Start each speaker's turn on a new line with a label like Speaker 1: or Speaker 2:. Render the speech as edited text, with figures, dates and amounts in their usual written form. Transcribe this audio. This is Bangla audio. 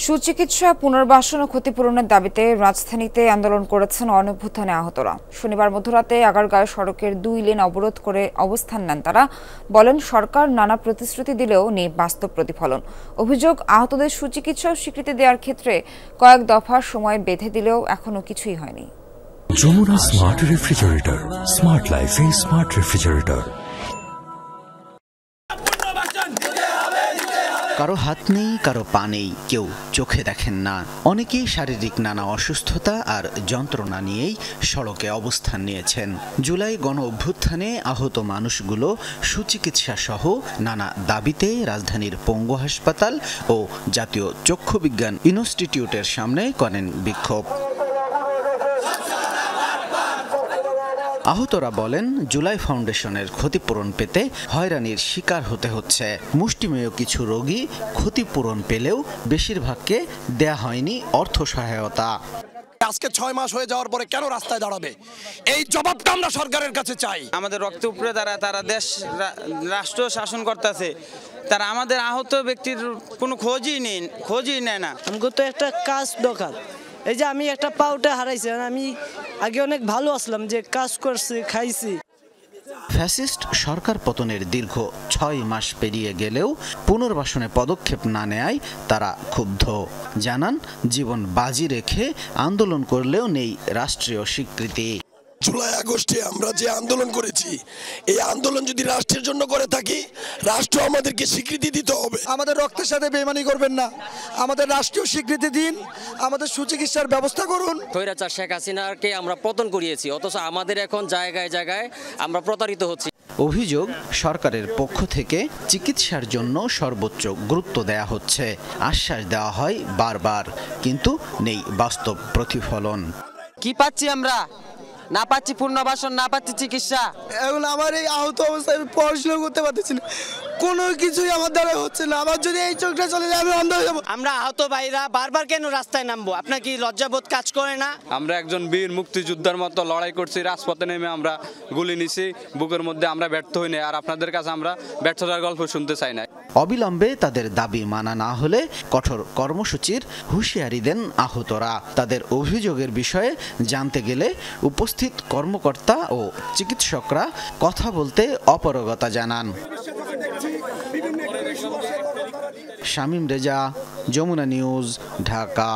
Speaker 1: সুচিকিৎসা পুনর্বাসন ও ক্ষতিপূরণের দাবিতে রাজধানীতে আন্দোলন করেছেন অনভ্যুত্থানে আহতরা। শনিবার মধ্যরাতে আগারগাঁও সড়কের 2 লেন অবরোধ করে অবস্থান নেন তারা। বলেন, সরকার নানা প্রতিশ্রুতি দিলেও নেই বাস্তব প্রতিফলন। অভিযোগ, আহতদের সুচিকিৎসা ও স্বীকৃতি দেওয়ার ক্ষেত্রে কয়েক দফা সময় বেঁধে দিলেও এখনো কিছুই হয়নি।
Speaker 2: যমুনা স্মার্ট রেফ্রিজারেটর, স্মার্ট লাইফে স্মার্ট রেফ্রিজারেটর।
Speaker 3: কারো হাত নেই, কারো পা নেই, কেউ চোখে দেখেন না। অনেকেই শারীরিক নানা অসুস্থতা আর যন্ত্রণা নিয়েই সড়কে অবস্থান নিয়েছেন। জুলাই গণ অভ্যুত্থানে আহত মানুষগুলো সুচিকিৎসা সহ নানা দাবিতে রাজধানীর পঙ্গু হাসপাতাল ও জাতীয় চক্ষু বিজ্ঞান ইনস্টিটিউটের সামনে করেন বিক্ষোভ। আহতরা বলেন, জুলাই ফাউন্ডেশনের ক্ষতিপূরণ পেতে হয়রানির শিকার হতে হচ্ছে। মুষ্টিমেয় কিছু রোগী ক্ষতিপূরণ পেলেও বেশিরভাগকে দেয়া হয়নি অর্থ সহায়তা।
Speaker 4: আজকে 6 মাস হয়ে যাওয়ার পরে কেন রাস্তায় দাঁড়াবে? এই জবাবটা আমরা সরকারের কাছে চাই।
Speaker 5: আমাদের রক্ত উপরে তারা দেশ রাষ্ট্র শাসন করতেছে, তারা আমাদের আহত ব্যক্তির কোনো খোঁজই নেয় না।
Speaker 6: আমাকে তো একটা কাজ দরকার। এই যে আমি একটা পাউটা হারাইছি, আমি আগে অনেক ভালো আসলাম, যে কাজ করছি, খাইছি।
Speaker 3: ফ্যাসিস্ট সরকার পতনের দীর্ঘ 6 মাস পেরিয়ে গেলেও পুনর্বাসনে পদক্ষেপ না নেয় তারা ক্ষুব্ধ। জানান, জীবন বাজি রেখে আন্দোলন করলেও নেই রাষ্ট্রীয় স্বীকৃতি।
Speaker 4: জুলাই আগস্টে আমরা যে আন্দোলন করেছি, এই আন্দোলন যদি রাষ্ট্রের জন্য করে থাকি, রাষ্ট্র আমাদেরকে স্বীকৃতি দিতে হবে।
Speaker 7: আমাদের রক্তের সাথে বেইমানি করবেন না, আমাদের রাষ্ট্রীয় স্বীকৃতি দিন, আমাদের সুচিকিৎসার ব্যবস্থা করুন।
Speaker 8: স্বৈরাচার শেখ হাসিনাকে আমরা পতন করিয়েছি, অথচ আমাদের এখন জায়গায় জায়গায় আমরা প্রতারিত হচ্ছি।
Speaker 3: অভিযোগ, সরকারের পক্ষ থেকে চিকিৎসার জন্য সর্বোচ্চ গুরুত্ব দেয়া হচ্ছে। আশ্বাস দেওয়া হয় বারবার, কিন্তু নেই বাস্তব প্রতিফলন।
Speaker 5: কি পাচ্ছি আমরা? না পাচ্ছি পুনর্বাসন, না পাচ্ছি চিকিৎসা।
Speaker 7: এখন আমার এই আহত অবস্থায় পড়াশোনা করতে পারতেছি না, কোনো কিছুই আমার দ্বারা হচ্ছে না। আমার যদি এই চোখটা চলে যায় আমি অন্ধ হয়ে যাবো।
Speaker 5: আমরা আহত ভাইরা বারবার কেন রাস্তায় নামবো? আপনার কি লজ্জাবোধ কাজ করে না?
Speaker 9: আমরা একজন বীর মুক্তিযোদ্ধার মতো লড়াই করছি, রাজপথে নেমে আমরা গুলি নিছি, বুকের মধ্যে আমরা ব্যর্থ হইনি। আর আপনাদের কাছে আমরা ব্যর্থতার গল্প শুনতে চাই না।
Speaker 3: অবিলম্বে তাদের দাবি মানা না হলে কঠোর কর্মসূচির হুঁশিয়ারি দেন আহতরা। তাদের অভিযোগের বিষয়ে জানতে গেলে উপস্থিত কর্মকর্তা ও চিকিৎসকরা কথা বলতে অপারগতা জানান। শামীম রেজা, যমুনা নিউজ, ঢাকা।